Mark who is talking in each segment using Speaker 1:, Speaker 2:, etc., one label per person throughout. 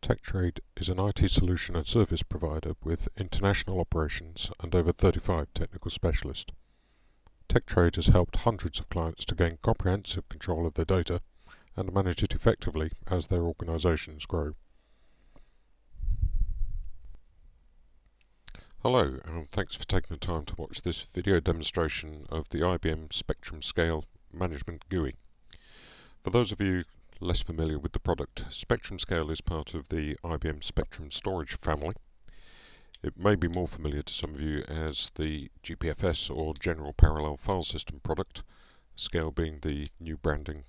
Speaker 1: TechTrade is an IT solution and service provider with international operations and over 35 technical specialists. TechTrade has helped hundreds of clients to gain comprehensive control of their data and manage it effectively as their organizations grow. Hello, and thanks for taking the time to watch this video demonstration of the IBM Spectrum Scale Management GUI. For those of you less familiar with the product, Spectrum Scale is part of the IBM Spectrum Storage family. It may be more familiar to some of you as the GPFS or General Parallel File System product, Scale being the new branding.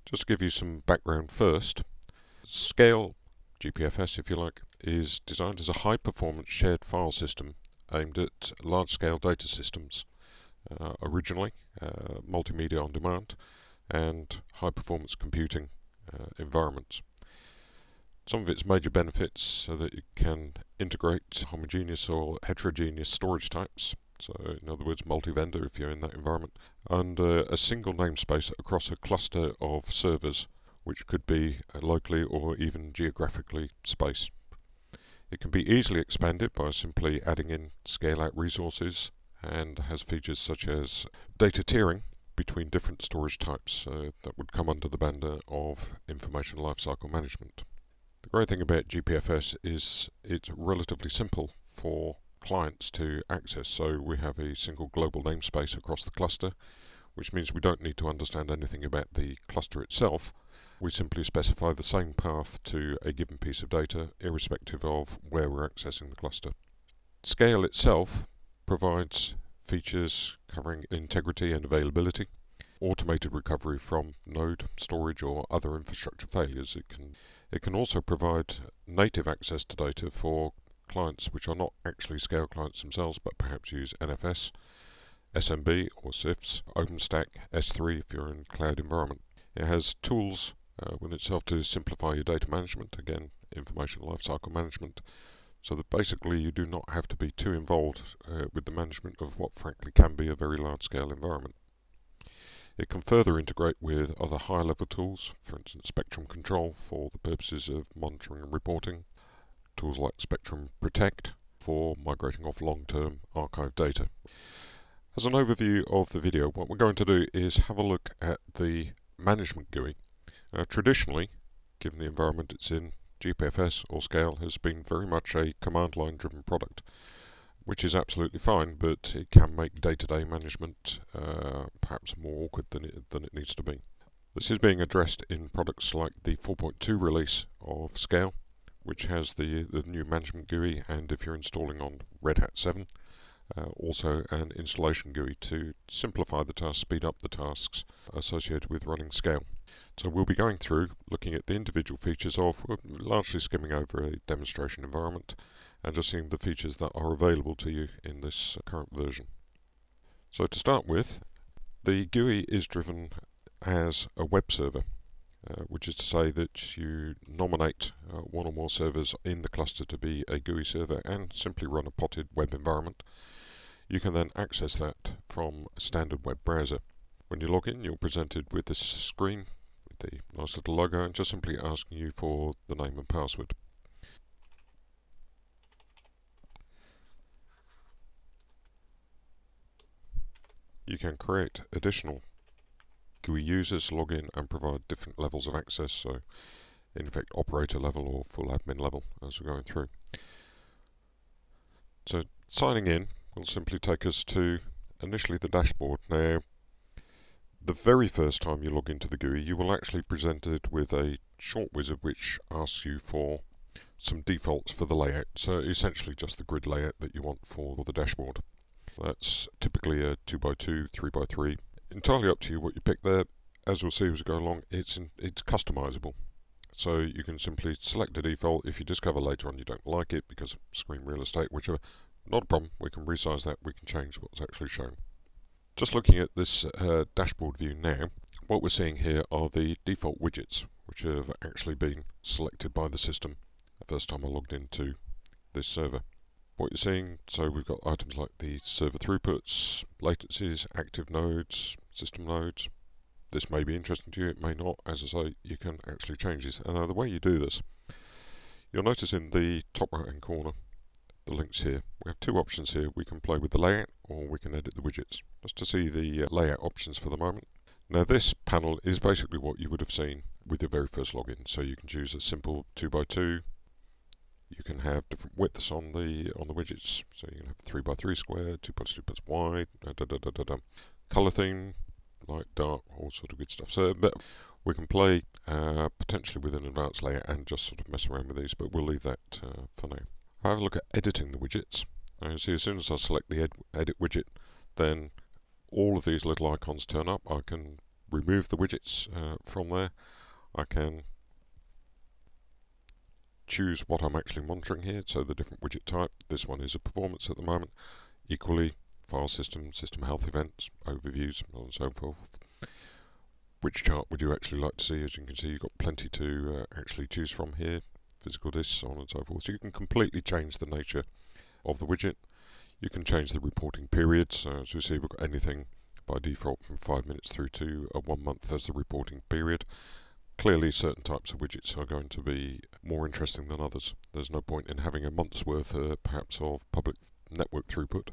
Speaker 1: Just to give you some background first, Scale, GPFS if you like, is designed as a high-performance shared file system aimed at large-scale data systems, originally multimedia on demand and high-performance computing environments. Some of its major benefits so that it can integrate homogeneous or heterogeneous storage types, so in other words multi-vendor if you're in that environment, and a single namespace across a cluster of servers which could be locally or even geographically spaced. It can be easily expanded by simply adding in scale-out resources and has features such as data tiering between different storage types that would come under the banner of information lifecycle management. The great thing about GPFS is it's relatively simple for clients to access, so we have a single global namespace across the cluster, which means we don't need to understand anything about the cluster itself. We simply specify the same path to a given piece of data irrespective of where we're accessing the cluster. Scale itself provides features covering integrity and availability, automated recovery from node, storage or other infrastructure failures. It can also provide native access to data for clients which are not actually Scale clients themselves but perhaps use NFS, SMB or CIFS, OpenStack, S3 if you're in cloud environment. It has tools within itself to simplify your data management, again information lifecycle management, so that basically you do not have to be too involved with the management of what frankly can be a very large scale environment. It can further integrate with other higher level tools, for instance Spectrum Control for the purposes of monitoring and reporting, tools like Spectrum Protect for migrating off long-term archive data. As an overview of the video, what we're going to do is have a look at the management GUI. Traditionally, given the environment it's in, GPFS or Scale has been very much a command line driven product, which is absolutely fine, but it can make day-to-day management perhaps more awkward than it needs to be. This is being addressed in products like the 4.2 release of Scale, which has the new management GUI, and if you're installing on Red Hat 7, also an installation GUI to simplify the task, speed up the tasks associated with running Scale. So we'll be going through, looking at the individual features of, we're largely skimming over a demonstration environment and just seeing the features that are available to you in this current version. So to start with, the GUI is driven as a web server, which is to say that you nominate one or more servers in the cluster to be a GUI server and simply run a potted web environment. You can then access that from a standard web browser. When you log in, you're presented with this screen with the nice little logo and just simply asking you for the name and password. You can create additional GUI users, log in and provide different levels of access, so in effect operator level or full admin level as we're going through. So signing in will simply take us to initially the dashboard. Now, the very first time you log into the GUI, you will actually be presented with a short wizard which asks you for some defaults for the layout, so essentially just the grid layout that you want for the dashboard. That's typically a 2x2, 3x3. Entirely up to you what you pick there. As we'll see as we go along, it's customizable. So you can simply select a default. If you discover later on you don't like it because of screen real estate, whichever, not a problem. We can resize that, we can change what's actually shown. Just looking at this dashboard view now, what we're seeing here are the default widgets, which have actually been selected by the system the first time I logged into this server. What you're seeing, so we've got items like the server throughputs, latencies, active nodes, system nodes. This may be interesting to you, it may not. As I say, you can actually change this. And the way you do this, You'll notice in the top right hand corner, the links here, we have two options here. We can play with the layout or we can edit the widgets. Just to see the layout options for the moment. Now this panel is basically what you would have seen with your very first login. So you can choose a simple 2x2. You can have different widths on the widgets. So you can have 3x3 square, 2x2 wide, color theme, light, dark, all sort of good stuff. So but we can play potentially with an advanced layout and just sort of mess around with these, but we'll leave that for now. I'll have a look at editing the widgets. Now you see as soon as I select the edit widget, then all of these little icons turn up. I can remove the widgets from there. I can choose what I'm actually monitoring here, so the different widget type. This one is a performance at the moment. Equally, file system, system health events, overviews, and so on and so forth. Which chart would you actually like to see? As you can see, you've got plenty to actually choose from here. Physical disks, so on and so forth. So you can completely change the nature of the widget. You can change the reporting periods. So as you see, we've got anything by default from 5 minutes through to 1 month as the reporting period. Clearly, certain types of widgets are going to be more interesting than others. There's no point in having a month's worth, perhaps, of public network throughput.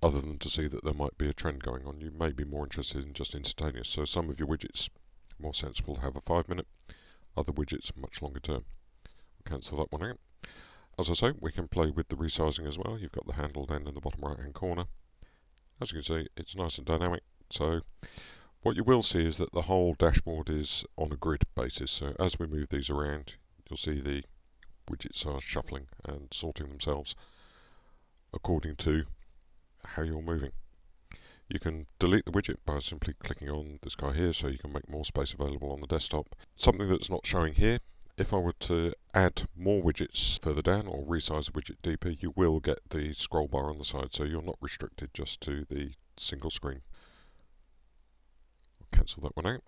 Speaker 1: Other than to see that there might be a trend going on. You may be more interested in just instantaneous. So some of your widgets are more sensible to have a 5 minute, other widgets much longer term. We'll cancel that one out. As I say, we can play with the resizing as well. You've got the handle down in the bottom right hand corner. As you can see, it's nice and dynamic. So what you will see is that the whole dashboard is on a grid basis. So as we move these around, you'll see the widgets are shuffling and sorting themselves according to how you're moving. You can delete the widget by simply clicking on this guy here, so you can make more space available on the desktop. Something that's not showing here, if I were to add more widgets further down or resize a widget deeper, you will get the scroll bar on the side, so you're not restricted just to the single screen. I'll cancel that one out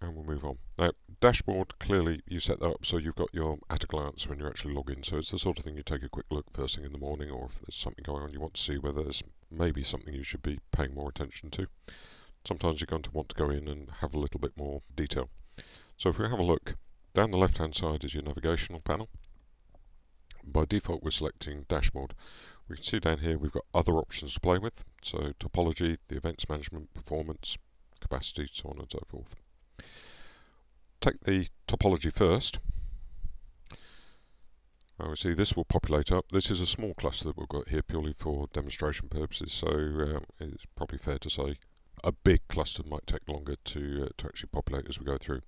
Speaker 1: and we'll move on. Now, dashboard, clearly you set that up so you've got your at a glance when you actually log in, so it's the sort of thing you take a quick look first thing in the morning, or if there's something going on you want to see whether there's maybe something you should be paying more attention to. Sometimes you're going to want to go in and have a little bit more detail. So if we have a look, down the left hand side is your navigational panel. By default we're selecting dashboard. We can see down here we've got other options to play with, so topology, the events management, performance, capacity, so on and so forth. Take the topology first. We see this will populate up. This is a small cluster that we've got here purely for demonstration purposes, so it's probably fair to say a big cluster might take longer to actually populate as we go through.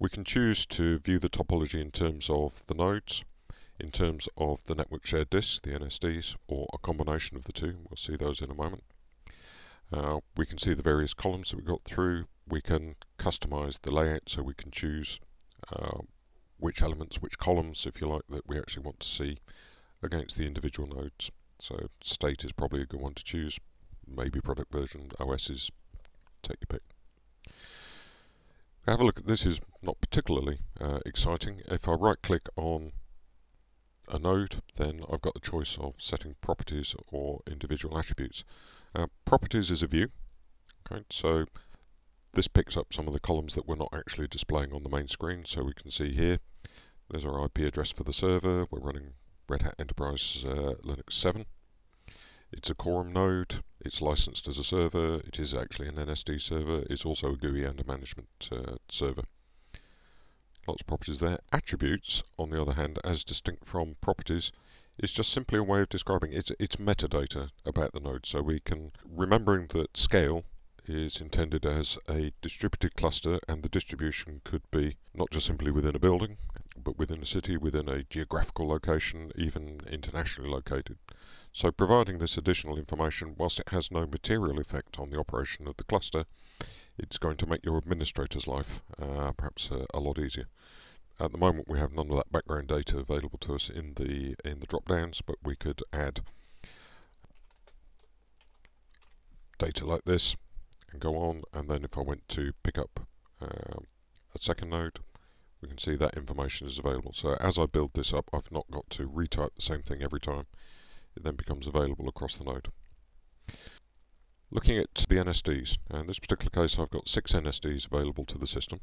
Speaker 1: We can choose to view the topology in terms of the nodes, in terms of the network shared disks, the NSDs, or a combination of the two. We'll see those in a moment. We can see the various columns that we got through. We can customize the layout, so we can choose which elements, which columns, if you like, that we actually want to see against the individual nodes. So state is probably a good one to choose. Maybe product version, OSs, take your pick. Have a look at this. Is not particularly exciting. If I right click on a node, then I've got the choice of setting properties or individual attributes. Properties is a view. Okay, so this picks up some of the columns that we're not actually displaying on the main screen. So we can see here, there's our IP address for the server. We're running Red Hat Enterprise Linux 7. It's a quorum node. It's licensed as a server. It is actually an NSD server. It's also a GUI and a management server. Lots of properties there. Attributes, on the other hand, as distinct from properties, is just simply a way of describing it's metadata about the node. So we can, remembering that scale is intended as a distributed cluster, and the distribution could be not just simply within a building, but within a city, within a geographical location, even internationally located. So providing this additional information, whilst it has no material effect on the operation of the cluster, it's going to make your administrator's life perhaps a lot easier. At the moment we have none of that background data available to us in the drop downs, but we could add data like this and go on, and then if I went to pick up a second node, we can see that information is available. So as I build this up, I've not got to retype the same thing every time. It then becomes available across the node. Looking at the NSDs, and in this particular case I've got 6 NSDs available to the system.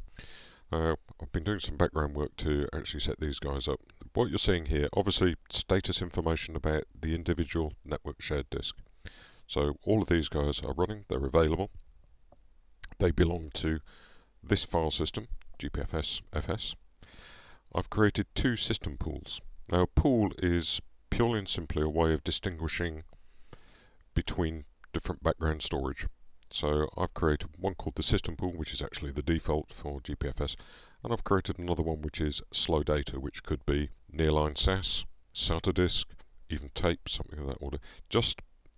Speaker 1: I've been doing some background work to actually set these guys up. What you're seeing here, obviously status information about the individual network shared disk. So all of these guys are running, they're available. They belong to this file system, GPFS FS. I've created two system pools. Now a pool is purely and simply a way of distinguishing between different background storage. So I've created one called the system pool, which is actually the default for GPFS, and I've created another one which is slow data, which could be nearline SAS, SATA disk, even tape, something of that order.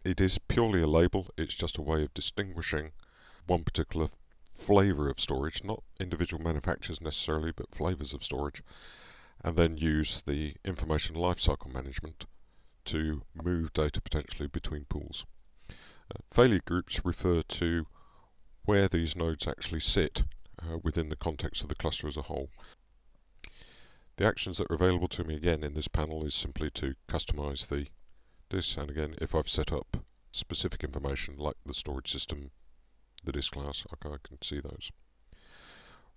Speaker 1: It is purely a label, it's just a way of distinguishing one particular flavour of storage, not individual manufacturers necessarily, but flavours of storage, and then use the information lifecycle management to move data potentially between pools. Failure groups refer to where these nodes actually sit within the context of the cluster as a whole. The actions that are available to me again in this panel is simply to customize this, and again if I've set up specific information like the storage system, the disk class, I can see those.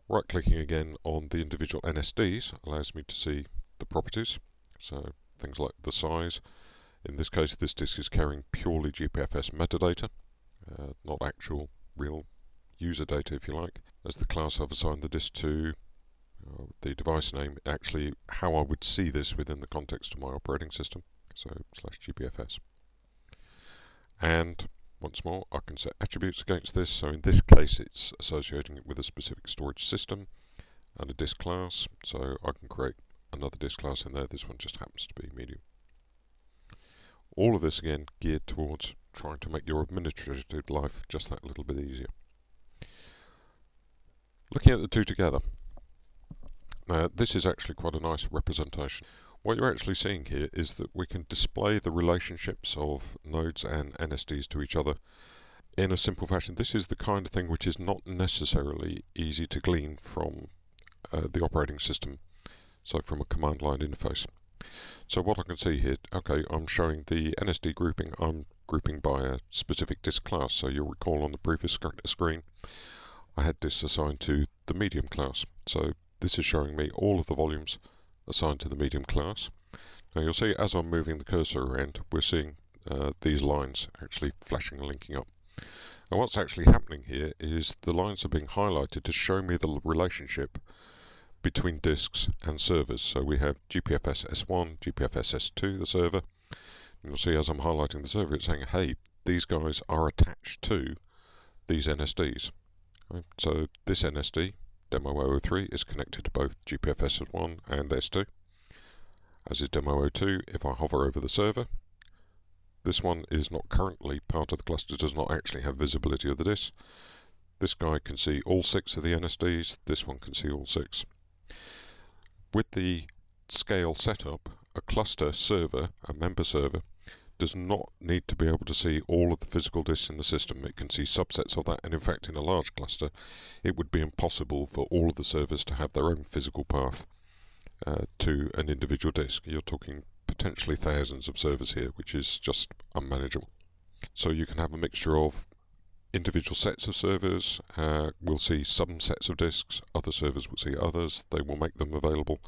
Speaker 1: Right clicking again on the individual NSDs allows me to see the properties, so things like the size. In this case this disk is carrying purely GPFS metadata, not actual real user data if you like. As the class I've assigned the disk to, the device name, actually how I would see this within the context of my operating system, so /GPFS. And once more I can set attributes against this, so in this case it's associating it with a specific storage system and a disk class, so I can create another disk class in there. This one just happens to be medium. All of this again geared towards trying to make your administrative life just that little bit easier. Looking at the two together, this is actually quite a nice representation. What you're actually seeing here is that we can display the relationships of nodes and NSDs to each other in a simple fashion. This is the kind of thing which is not necessarily easy to glean from the operating system, so from a command line interface. So what I can see here, okay, I'm showing the NSD grouping, I'm grouping by a specific disk class. So you'll recall on the previous screen I had this assigned to the medium class. So this is showing me all of the volumes assigned to the medium class. Now you'll see as I'm moving the cursor around, we're seeing these lines actually flashing and linking up. Now what's actually happening here is the lines are being highlighted to show me the relationship between disks and servers. So we have GPFS S1, GPFS S2, the server. And you'll see as I'm highlighting the server, it's saying, hey, these guys are attached to these NSDs. Right? So this NSD, demo 003, is connected to both GPFS S1 and S2, as is demo 02 if I hover over the server. This one is not currently part of the cluster, does not actually have visibility of the disk. This guy can see all 6 of the NSDs, this one can see all 6. With the scale setup, a cluster server, a member server, does not need to be able to see all of the physical disks in the system. It can see subsets of that, and in fact in a large cluster it would be impossible for all of the servers to have their own physical path to an individual disk. You're talking potentially thousands of servers here, which is just unmanageable. So you can have a mixture of individual sets of servers, will see some sets of disks, other servers will see others, they will make them available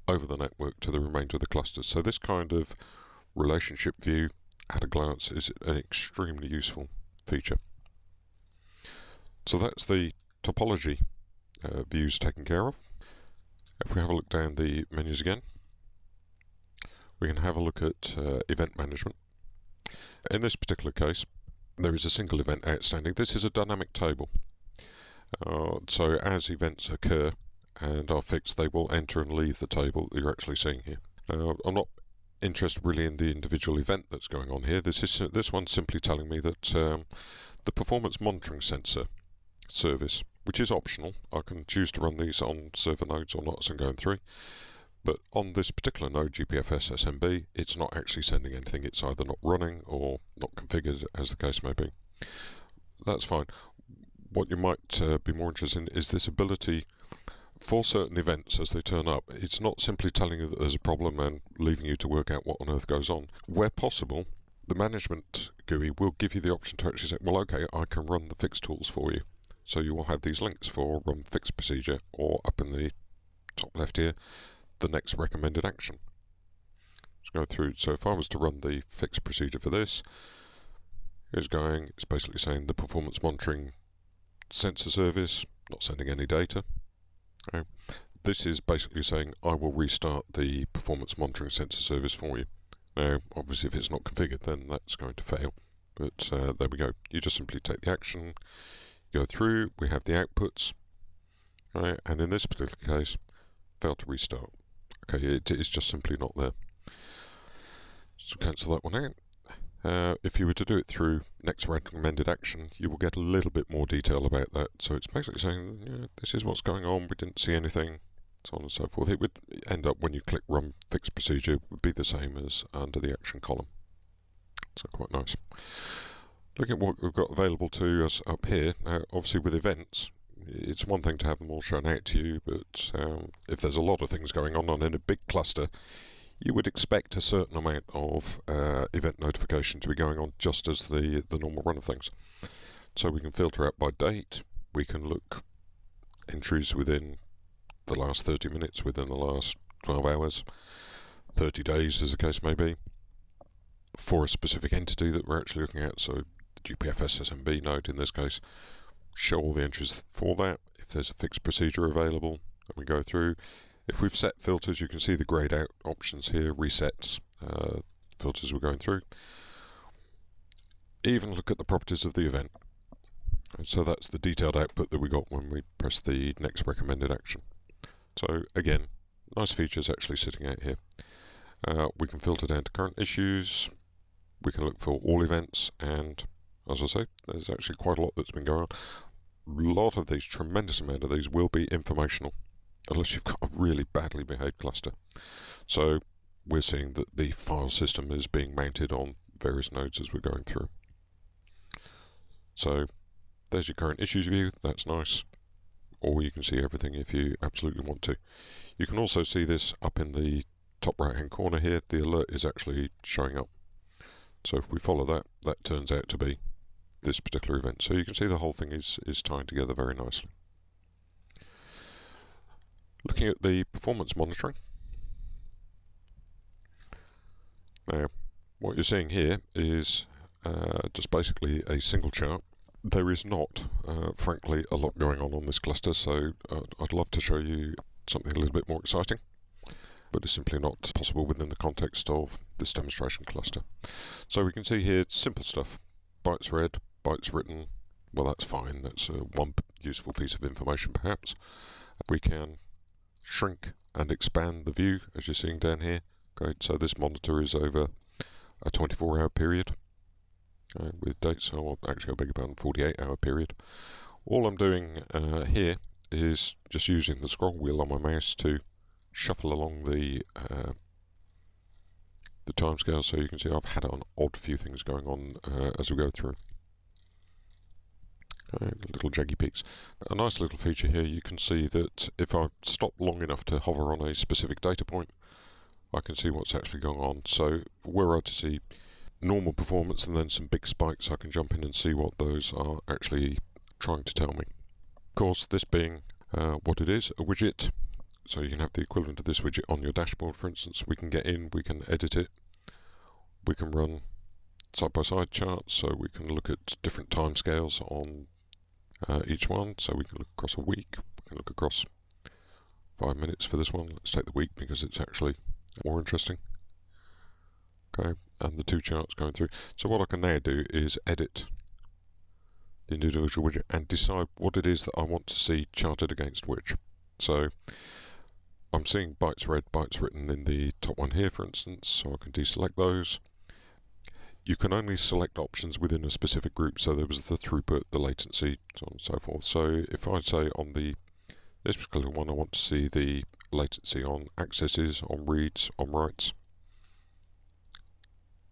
Speaker 1: over the network to the remainder of the clusters. So this kind of relationship view at a glance is an extremely useful feature. So that's the topology views taken care of. If we have a look down the menus again, we can have a look at event management. In this particular case, there is a single event outstanding. This is a dynamic table. So as events occur and are fixed, they will enter and leave the table that you're actually seeing here. I'm not interested really in the individual event that's going on here. This one's simply telling me that the performance monitoring sensor service, which is optional, I can choose to run these on server nodes or not as I'm going through, but on this particular node, GPFS SMB, it's not actually sending anything. It's either not running or not configured, as the case may be. That's fine. What you might be more interested in is this ability for certain events as they turn up. It's not simply telling you that there's a problem and leaving you to work out what on earth goes on. Where possible, the management GUI will give you the option to actually say, well, okay, I can run the fix tools for you. So you will have these links for run fixed procedure, or up in the top left here, the next recommended action. Let's go through. So if I was to run the fixed procedure for this, it's basically saying the performance monitoring sensor service, not sending any data. Okay. This is basically saying I will restart the performance monitoring sensor service for you. Now, obviously, if it's not configured, then that's going to fail. But there we go. You just simply take the action, go through, we have the outputs, right? And in this particular case, failed to restart. Okay, it is just simply not there. So cancel that one out. If you were to do it through next recommended action, you will get a little bit more detail about that. So it's basically saying, yeah, this is what's going on, we didn't see anything, so on and so forth. It would end up, when you click run fixed procedure, would be the same as under the action column. So quite nice. Looking at what we've got available to us up here, now obviously with events, it's one thing to have them all shown out to you, but if there's a lot of things going on in a big cluster, you would expect a certain amount of event notification to be going on just as the normal run of things. So we can filter out by date, we can look entries within the last 30 minutes, within the last 12 hours, 30 days as the case may be, for a specific entity that we're actually looking at. So the GPFS SMB node in this case, show all the entries for that. If there's a fixed procedure available, then we go through. If we've set filters, you can see the grayed out options here, resets, filters we're going through. Even look at the properties of the event. And so that's the detailed output that we got when we press the next recommended action. So again, nice features actually sitting out here. We can filter down to current issues, we can look for all events, and as I say, there's actually quite a lot that's been going on. A lot of these, tremendous amount of these, will be informational, unless you've got a really badly behaved cluster. So we're seeing that the file system is being mounted on various nodes as we're going through. So there's your current issues view, that's nice. Or you can see everything if you absolutely want to. You can also see this up in the top right hand corner here, the alert is actually showing up. So if we follow that, that turns out to be this particular event. So you can see the whole thing is tying together very nicely. Looking at the performance monitoring. Now, what you're seeing here is just basically a single chart. There is not, frankly, a lot going on this cluster, so I'd love to show you something a little bit more exciting, but it's simply not possible within the context of this demonstration cluster. So we can see here simple stuff, bytes read, bytes written. Well, that's fine, that's one useful piece of information perhaps. We can shrink and expand the view, as you're seeing down here. Okay, so this monitor is over a 24-hour period with dates, so actually I beg your pardon, 48-hour period. All I'm doing here is just using the scroll wheel on my mouse to shuffle along the timescale, so you can see I've had an odd few things going on as we go through. Okay, little jaggy peaks. A nice little feature here, you can see that if I stop long enough to hover on a specific data point, I can see what's actually going on. So were I to see normal performance and then some big spikes, I can jump in and see what those are actually trying to tell me. Of course, this being what it is, a widget, so you can have the equivalent of this widget on your dashboard, for instance. We can get in, we can edit it, we can run side-by-side charts, so we can look at different timescales on each one. So we can look across a week, we can look across 5 minutes for this one. Let's take the week because it's actually more interesting. Okay, and the two charts going through. So what I can now do is edit the individual widget and decide what it is that I want to see charted against which. So I'm seeing bytes read, bytes written in the top one here, for instance, so I can deselect those. You can only select options within a specific group, so there was the throughput, the latency, so on and so forth. So if I say on this particular one, I want to see the latency on accesses, on reads, on writes,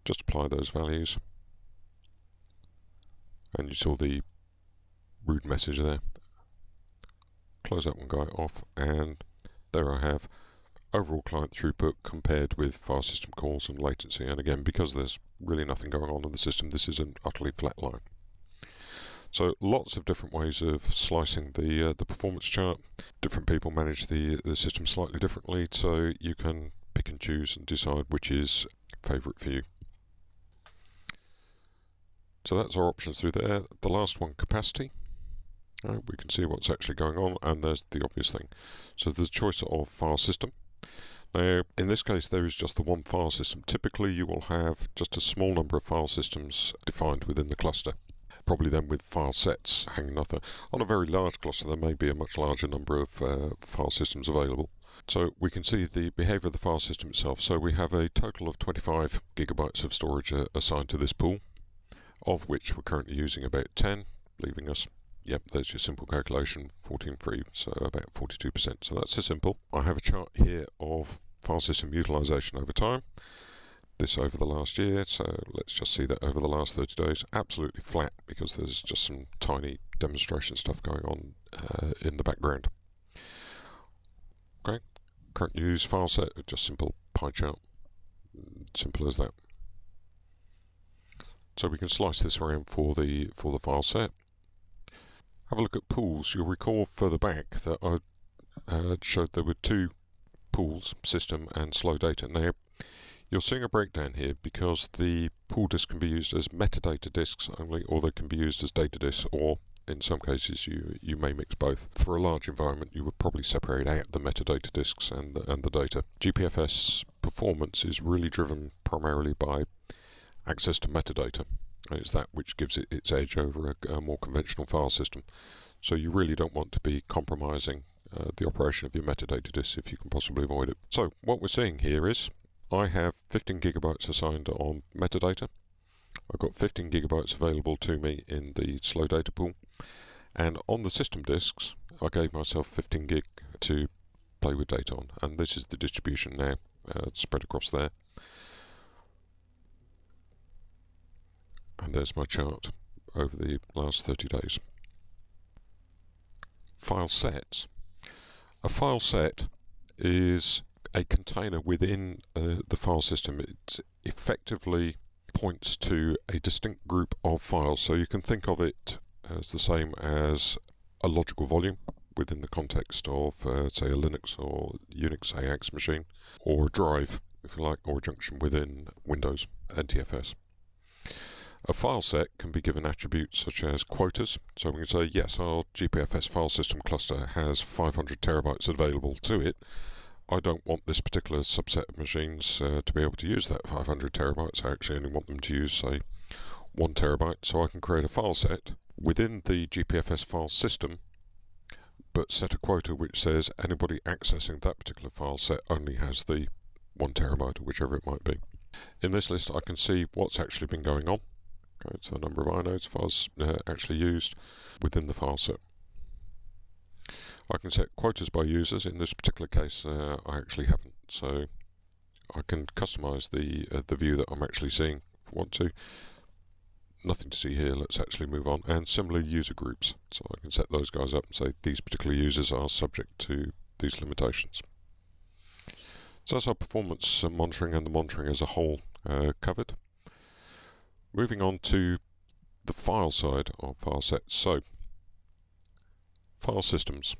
Speaker 1: just apply those values. And you saw the rude message there. Close that one guy off, and there I have overall client throughput compared with file system calls and latency. And again, because there's really nothing going on in the system, this is an utterly flat line. So lots of different ways of slicing the performance chart. Different people manage the system slightly differently, so you can pick and choose and decide which is favourite for you. So that's our options through there. The last one, capacity. We can see what's actually going on, and there's the obvious thing. So there's a choice of file system. Now, in this case, there is just the one file system. Typically, you will have just a small number of file systems defined within the cluster. Probably then with file sets hanging other. On a very large cluster, there may be a much larger number of file systems available. So we can see the behavior of the file system itself. So we have a total of 25 gigabytes of storage assigned to this pool, of which we're currently using about 10, leaving us, yep, there's your simple calculation, 14 free, so about 42%. So that's so simple. I have a chart here of file system utilization over time. This over the last year, so let's just see that over the last 30 days, absolutely flat, because there's just some tiny demonstration stuff going on in the background. Okay, current use file set, just simple pie chart, simple as that. So we can slice this around for the file set. Have a look at pools. You'll recall further back that I showed there were two pools, system and slow data. Now, you're seeing a breakdown here because the pool disk can be used as metadata disks only, or they can be used as data disks, or in some cases you may mix both. For a large environment, you would probably separate out the metadata disks and the data. GPFS performance is really driven primarily by access to metadata. It's that which gives it its edge over a more conventional file system. So you really don't want to be compromising the operation of your metadata disk if you can possibly avoid it. So what we're seeing here is I have 15 gigabytes assigned on metadata. I've got 15 gigabytes available to me in the slow data pool. And on the system disks, I gave myself 15 gig to play with data on. And this is the distribution now, spread across there. And there's my chart over the last 30 days. File sets. A file set is a container within the file system. It effectively points to a distinct group of files. So you can think of it as the same as a logical volume within the context of, say, a Linux or Unix AX machine, or a drive, if you like, or a junction within Windows NTFS. A file set can be given attributes such as quotas. So we can say, yes, our GPFS file system cluster has 500 terabytes available to it. I don't want this particular subset of machines to be able to use that 500 terabytes. I actually only want them to use, say, 1 terabyte. So I can create a file set within the GPFS file system, but set a quota which says anybody accessing that particular file set only has the 1 terabyte, or whichever it might be. In this list, I can see what's actually been going on. Okay, so the number of inodes files actually used within the file set. I can set quotas by users. In this particular case, I actually haven't, so I can customize the view that I'm actually seeing if I want to. Nothing to see here. Let's actually move on. And similarly, user groups. So I can set those guys up and say these particular users are subject to these limitations. So that's our performance monitoring and the monitoring as a whole covered. Moving on to the file side of file sets. So file systems.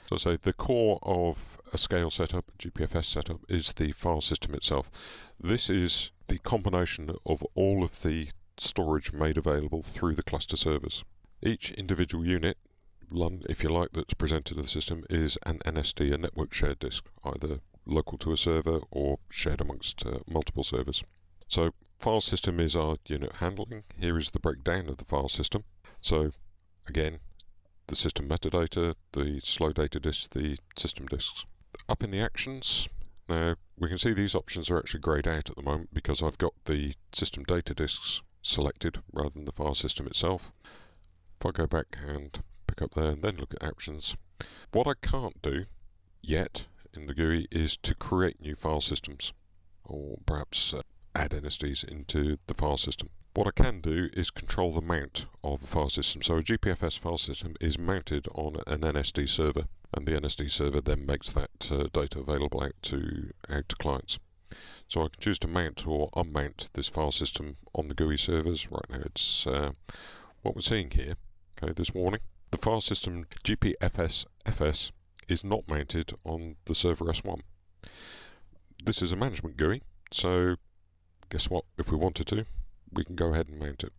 Speaker 1: So say the core of a scale setup, a GPFS setup, is the file system itself. This is the combination of all of the storage made available through the cluster servers. Each individual unit, LUN if you like, that's presented to the system is an NSD, a network shared disk, either local to a server or shared amongst multiple servers. So file system is our unit handling. Here is the breakdown of the file system. So again, the system metadata, the slow data disk, the system disks. Up in the actions, now we can see these options are actually grayed out at the moment because I've got the system data disks selected rather than the file system itself. If I go back and pick up there and then look at actions, what I can't do yet in the GUI is to create new file systems, or perhaps add NSDs into the file system. What I can do is control the mount of a file system. So a GPFS file system is mounted on an NSD server, and the NSD server then makes that data available out to clients. So I can choose to mount or unmount this file system on the GUI servers. Right now it's What we're seeing here, okay, this warning, the file system GPFS FS is not mounted on the server S1. This is a management GUI, so guess what? If we wanted to, we can go ahead and mount it.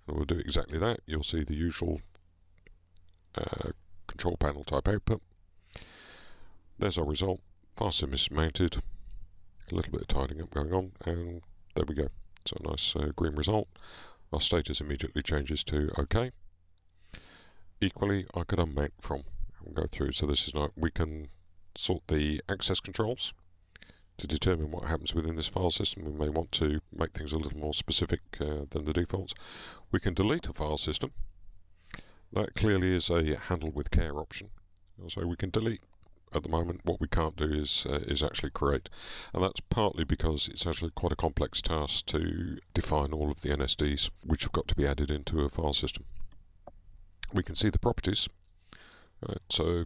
Speaker 1: And we'll do exactly that. You'll see the usual control panel type output. There's our result. File system is mounted. A little bit of tidying up going on, and there we go. So a nice green result. Our status immediately changes to OK. Equally, I could unmount from and go through. So this is not, we can sort the access controls to determine what happens within this file system. We may want to make things a little more specific than the defaults. We can delete a file system. That clearly is a handle with care option. So we can delete. At the moment, what we can't do is actually create, and that's partly because it's actually quite a complex task to define all of the NSDs which have got to be added into a file system. We can see the properties. So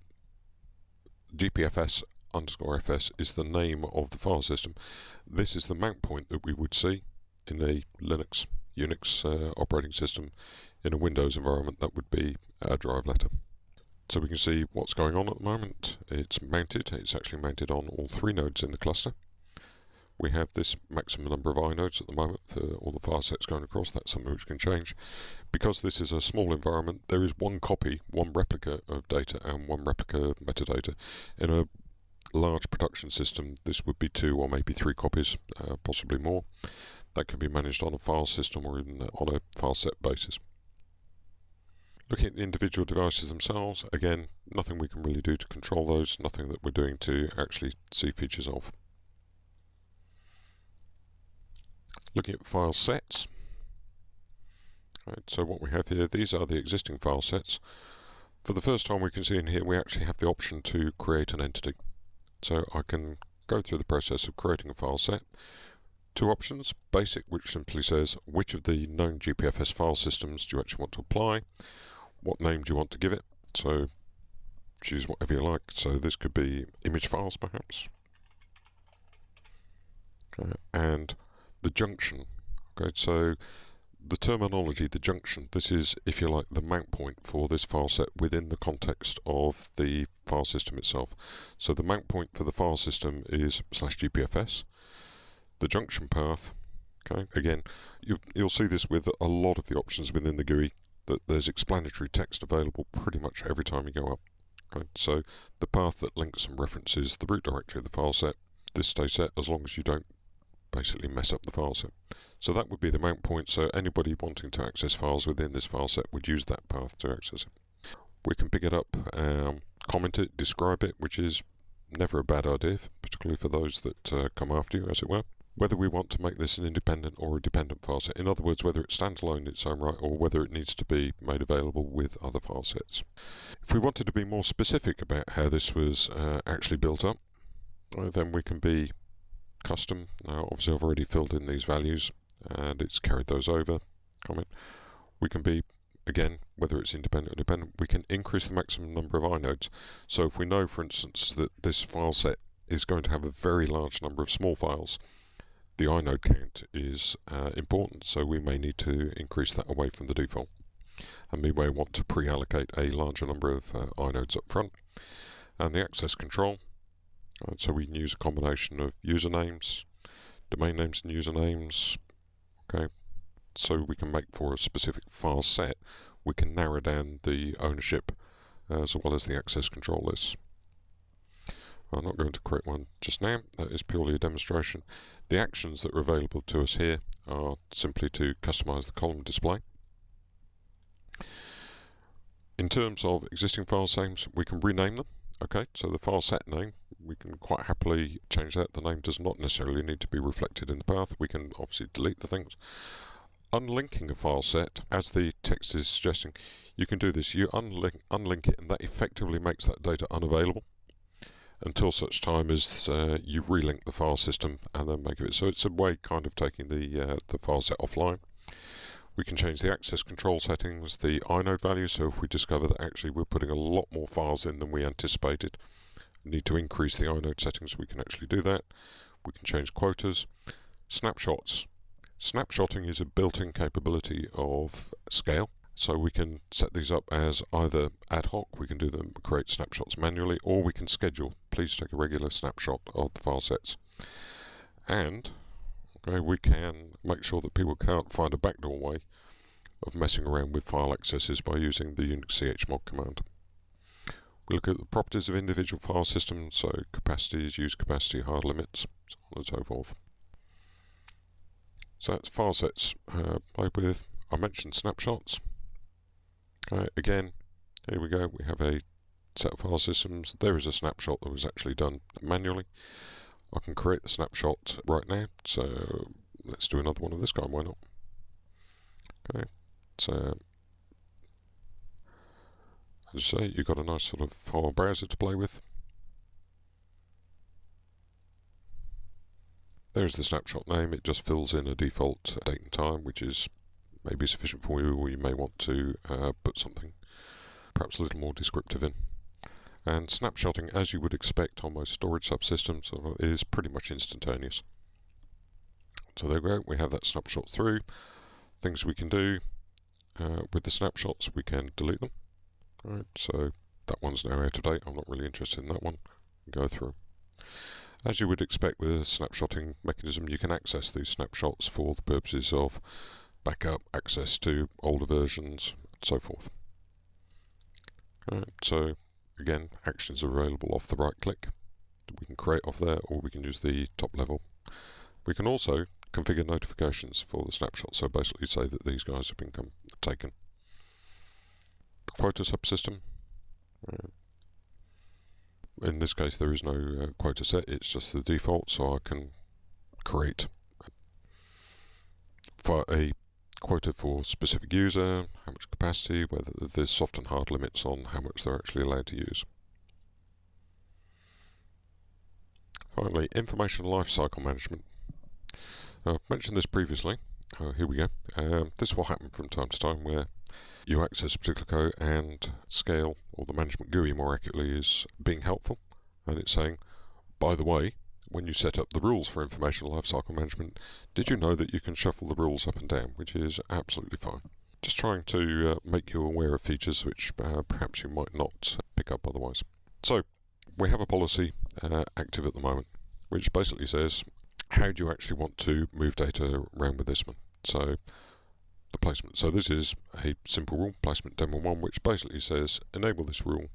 Speaker 1: GPFS_FS is the name of the file system. This is the mount point that we would see in a Linux, Unix operating system. In a Windows environment, that would be a drive letter. So we can see what's going on at the moment. It's mounted. It's actually mounted on all 3 nodes in the cluster. We have this maximum number of inodes at the moment for all the file sets going across. That's something which can change. Because this is a small environment, there is one copy, one replica of data and one replica of metadata. In a large production system, this would be 2 or maybe 3 copies, possibly more. That can be managed on a file system or even on a file set basis. Looking at the individual devices themselves, again, nothing we can really do to control those, nothing that we're doing to actually see features of. Looking at file sets, right, so what we have here, these are the existing file sets. For the first time we can see in here, we actually have the option to create an entity. So I can go through the process of creating a file set. 2 options, basic, which simply says which of the known GPFS file systems do you actually want to apply. What name do you want to give it? So choose whatever you like. So this could be image files perhaps. Okay. And the junction. Okay, so the terminology, the junction, this is, if you like, the mount point for this file set within the context of the file system itself. So the mount point for the file system is /GPFS. The junction path, okay, again, you'll see this with a lot of the options within the GUI, that there's explanatory text available pretty much every time you go up. Okay? So the path that links and references the root directory of the file set, this stays set as long as you don't basically mess up the file set. So that would be the mount point, so anybody wanting to access files within this file set would use that path to access it. We can pick it up, comment it, describe it, which is never a bad idea, particularly for those that come after you, as it were. Whether we want to make this an independent or a dependent file set. In other words, whether it stands alone in its own right or whether it needs to be made available with other file sets. If we wanted to be more specific about how this was actually built up, then we can be custom. Now obviously I've already filled in these values and it's carried those over. Comment. We can be, again, whether it's independent or dependent, we can increase the maximum number of inodes. So if we know, for instance, that this file set is going to have a very large number of small files, the inode count is important, so we may need to increase that away from the default. And we may want to pre-allocate a larger number of inodes up front. And the access control, so we can use a combination of usernames, domain names and usernames, okay, so we can make for a specific file set, we can narrow down the ownership as well as the access control lists. I'm not going to create one just now, that is purely a demonstration. The actions that are available to us here are simply to customize the column display. In terms of existing file names, we can rename them. Okay, so the file set name, we can quite happily change that. The name does not necessarily need to be reflected in the path. We can obviously delete the things. Unlinking a file set, as the text is suggesting, you can do this. You unlink it, and that effectively makes that data unavailable until such time as you relink the file system and then make it. So it's a way kind of taking the file set offline. We can change the access control settings, the inode value, so if we discover that actually we're putting a lot more files in than we anticipated, need to increase the inode settings, we can actually do that. We can change quotas. Snapshots. Snapshotting is a built-in capability of Scale, So we can set these up as either ad hoc, we can do them, create snapshots manually, or we can schedule, please take a regular snapshot of the file sets. And okay, we can make sure that people can't find a backdoor way of messing around with file accesses by using the Unix chmod command. We look at the properties of individual file systems, so capacities, use capacity, hard limits, so on and so forth. So that's file sets played with. I mentioned snapshots. Again, here we go, we have a set of file systems. There is a snapshot that was actually done manually. I can create the snapshot right now, so let's do another one of this guy, why not? Okay, so as I say, you've got a nice sort of file browser to play with. There's the snapshot name, it just fills in a default date and time, which is maybe sufficient for you, or you may want to put something perhaps a little more descriptive in. And snapshotting, as you would expect on most storage subsystems, is pretty much instantaneous. So there we go, we have that snapshot through. Things we can do with the snapshots, we can delete them. Right, so that one's now out of date, I'm not really interested in that one. Go through. As you would expect with a snapshotting mechanism, you can access these snapshots for the purposes of backup, access to older versions, and so forth. Right, so again, actions are available off the right click. We can create off there, or we can use the top level. We can also configure notifications for the snapshot, so basically say that these guys have been taken. Quota subsystem. In this case there is no quota set, it's just the default, so I can create for a quota for specific user, how much capacity, whether there's soft and hard limits on how much they're actually allowed to use. Finally, information lifecycle management. I've mentioned this previously. Here we go. This will happen from time to time where you access a particular code and scale, or the management GUI more accurately, is being helpful, and it's saying, by the way, when you set up the rules for information lifecycle management, did you know that you can shuffle the rules up and down, which is absolutely fine. Just trying to make you aware of features which perhaps you might not pick up otherwise. So we have a policy active at the moment, which basically says, how do you actually want to move data around with this one? So the placement. So this is a simple rule, placement demo 1, which basically says enable this rule.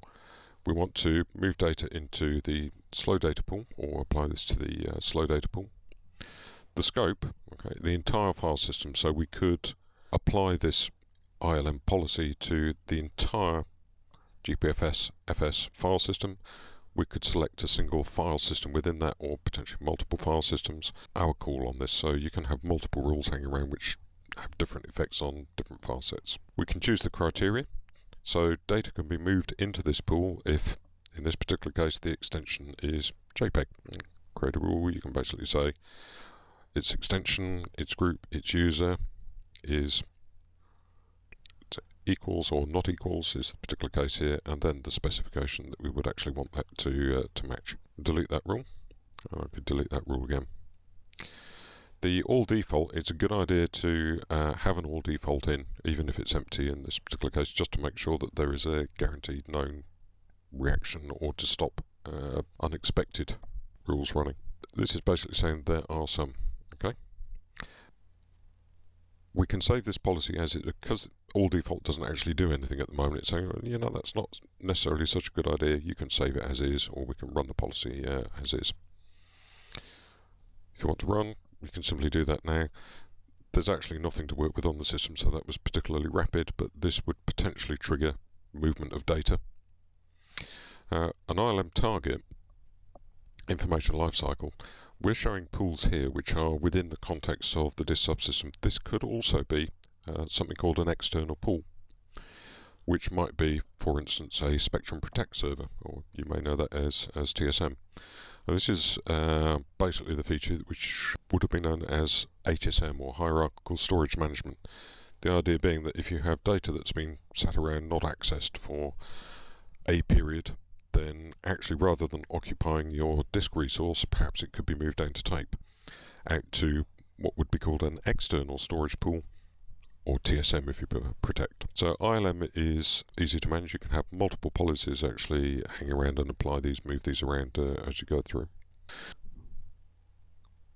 Speaker 1: We want to move data into the slow data pool, or apply this to the slow data pool. The scope, okay, the entire file system, so we could apply this ILM policy to the entire GPFS FS file system. We could select a single file system within that, or potentially multiple file systems. Our call on this, so you can have multiple rules hanging around which have different effects on different file sets. We can choose the criteria, so data can be moved into this pool if, in this particular case, the extension is JPEG. Create a rule, you can basically say its extension, its group, its user is equals or not equals is the particular case here, and then the specification that we would actually want that to match. Delete that rule. I could delete that rule again. The all default, it's a good idea to have an all default in, even if it's empty in this particular case, just to make sure that there is a guaranteed known reaction, or to stop unexpected rules running. This is basically saying there are some. Okay. We can save this policy as it, because all default doesn't actually do anything at the moment. It's saying, well, you know, that's not necessarily such a good idea. You can save it as is, or we can run the policy as is. If you want to run, we can simply do that now. There's actually nothing to work with on the system, so that was particularly rapid, but this would potentially trigger movement of data. An ILM target, information lifecycle, we're showing pools here which are within the context of the disk subsystem. This could also be something called an external pool, which might be, for instance, a Spectrum Protect server, or you may know that as TSM. Now, this is basically the feature which would have been known as HSM, or Hierarchical Storage Management. The idea being that if you have data that's been sat around not accessed for a period, then actually rather than occupying your disk resource, perhaps it could be moved down to tape, out to what would be called an external storage pool, or TSM if you protect. So ILM is easy to manage. You can have multiple policies actually hang around and apply these, move these around as you go through.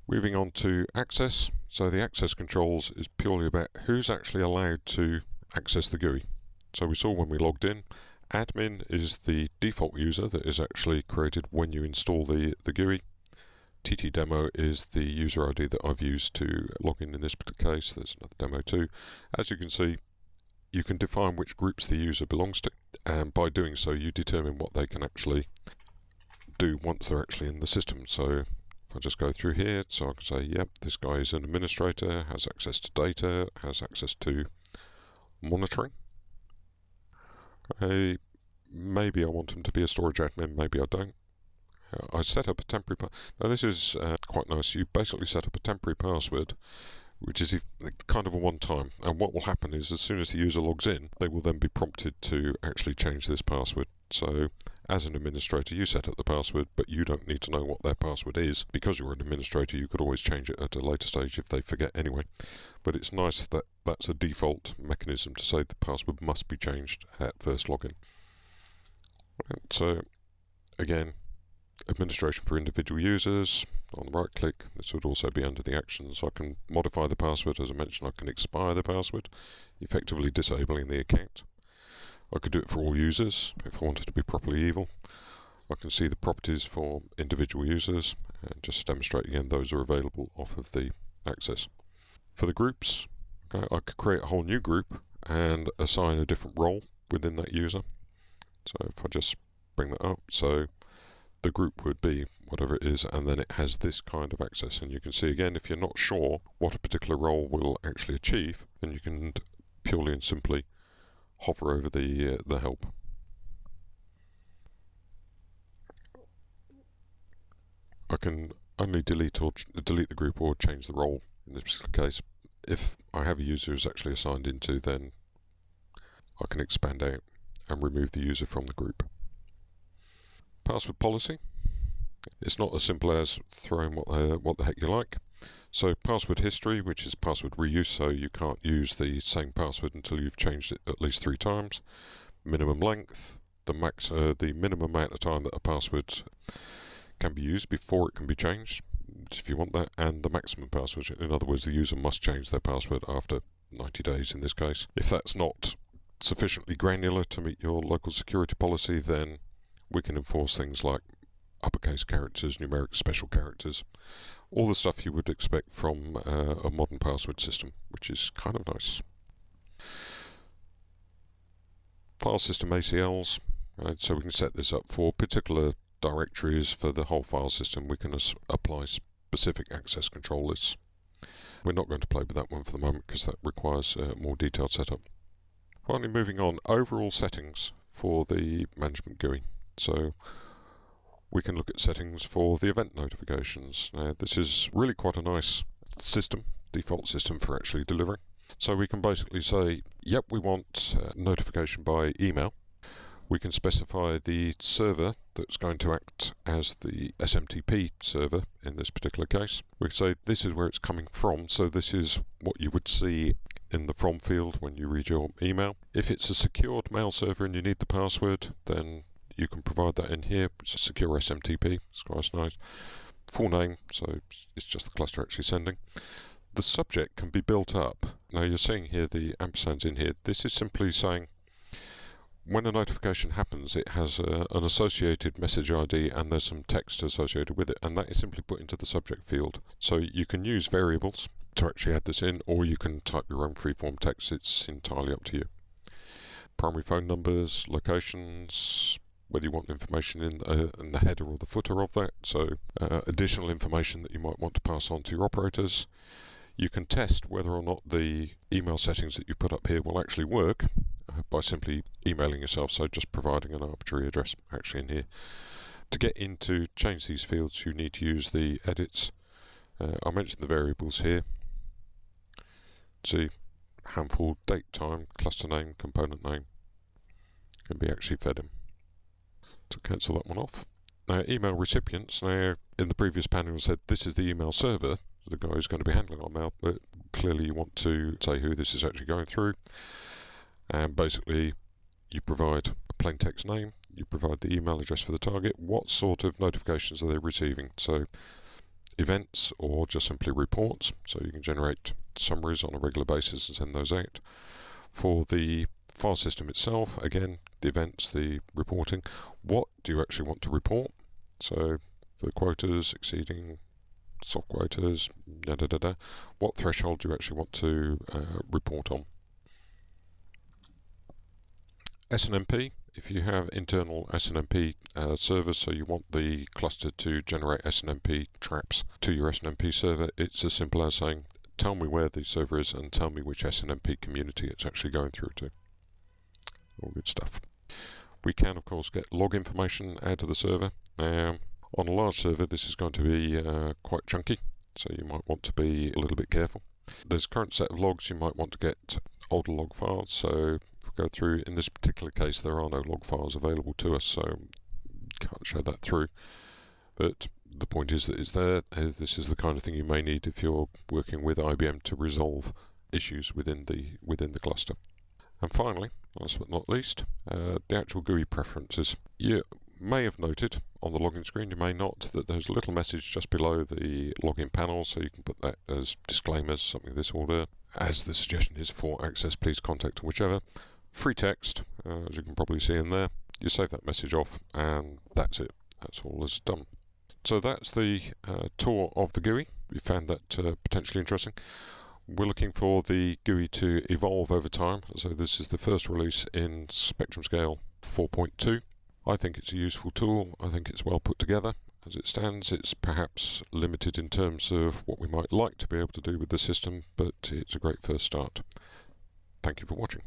Speaker 1: Moving on to access. So the access controls is purely about who's actually allowed to access the GUI. So we saw when we logged in, admin is the default user that is actually created when you install the GUI. ttdemo is the user ID that I've used to log in this particular case. There's another demo too. As you can see, you can define which groups the user belongs to, and by doing so you determine what they can actually do once they're actually in the system. So if I just go through here, so I can say, yep, this guy is an administrator, has access to data, has access to monitoring. Okay, maybe I want him to be a storage admin, maybe I don't. I set up a temporary now this is quite nice. You basically set up a temporary password, which is kind of a one-time, and what will happen is as soon as the user logs in, they will then be prompted to actually change this password. So as an administrator, you set up the password, but you don't need to know what their password is. Because you're an administrator, you could always change it at a later stage if they forget anyway. But it's nice that that's a default mechanism to say the password must be changed at first login. So again, administration for individual users. On the right click, this would also be under the actions. I can modify the password. As I mentioned, I can expire the password, effectively disabling the account. I could do it for all users if I wanted to be properly evil. I can see the properties for individual users, and just to demonstrate again, those are available off of the access. For the groups, okay, I could create a whole new group and assign a different role within that user. So if I just bring that up, so the group would be whatever it is, and then it has this kind of access. And you can see again, if you're not sure what a particular role will actually achieve, then you can purely and simply hover over the help. I can only delete the group or change the role in this particular case. If I have a user who's actually assigned into, then I can expand out and remove the user from the group. Password policy. It's not as simple as throwing what the heck you like. So password history, which is password reuse, so you can't use the same password until you've changed it at least 3 times. Minimum length, the minimum amount of time that a password can be used before it can be changed, if you want that, and the maximum password. In other words, the user must change their password after 90 days in this case. If that's not sufficiently granular to meet your local security policy, then we can enforce things like uppercase characters, numeric special characters, all the stuff you would expect from a modern password system, which is kind of nice. File system ACLs, right, so we can set this up for particular directories for the whole file system. We can apply specific access control lists. We're not going to play with that one for the moment because that requires a more detailed setup. Finally, moving on, overall settings for the management GUI. So we can look at settings for the event notifications. Now, this is really quite a nice system, default system for actually delivering. So we can basically say, yep, we want notification by email. We can specify the server that's going to act as the SMTP server in this particular case. We can say this is where it's coming from, so this is what you would see in the from field when you read your email. If it's a secured mail server and you need the password, then you can provide that in here. It's a secure SMTP, it's quite nice. Full name, so it's just the cluster actually sending. The subject can be built up. Now you're seeing here the ampersands in here. This is simply saying when a notification happens, it has an associated message ID and there's some text associated with it, and that is simply put into the subject field. So you can use variables to actually add this in, or you can type your own freeform text. It's entirely up to you. Primary phone numbers, locations, whether you want information in the header or the footer of that, so additional information that you might want to pass on to your operators. You can test whether or not the email settings that you put up here will actually work by simply emailing yourself, so just providing an arbitrary address actually in here. To get into change these fields, you need to use the edits. I mentioned the variables here. See, handful, date, time, cluster name, component name can be actually fed in. To cancel that one off. Now, email recipients. Now, in the previous panel, I said this is the email server, the guy who's going to be handling our mail. But clearly you want to say who this is actually going through, and basically you provide a plain text name, you provide the email address for the target, what sort of notifications are they receiving, so events or just simply reports, so you can generate summaries on a regular basis and send those out. For the file system itself, again, the events, the reporting, what do you actually want to report, so the quotas exceeding soft quotas, what threshold do you actually want to report on. SNMP, if you have internal SNMP servers, so you want the cluster to generate SNMP traps to your SNMP server, it's as simple as saying, tell me where the server is and tell me which SNMP community it's actually going through to. All good stuff. We can, of course, get log information out of the server. On a large server, this is going to be quite chunky, so you might want to be a little bit careful. There's a current set of logs. You might want to get older log files, so if we go through, in this particular case there are no log files available to us, so can't show that through, but the point is that it's there. This is the kind of thing you may need if you're working with IBM to resolve issues within the cluster. And finally, last but not least, the actual GUI preferences. You may have noted on the login screen, you may not, that there's a little message just below the login panel, so you can put that as disclaimers, something of this order. As the suggestion is for access, please contact, or whichever. Free text, as you can probably see in there. You save that message off, and that's it. That's all is done. So that's the tour of the GUI. We found that potentially interesting. We're looking for the GUI to evolve over time, so this is the first release in Spectrum Scale 4.2. I think it's a useful tool. I think it's well put together. As it stands, it's perhaps limited in terms of what we might like to be able to do with the system, but it's a great first start. Thank you for watching.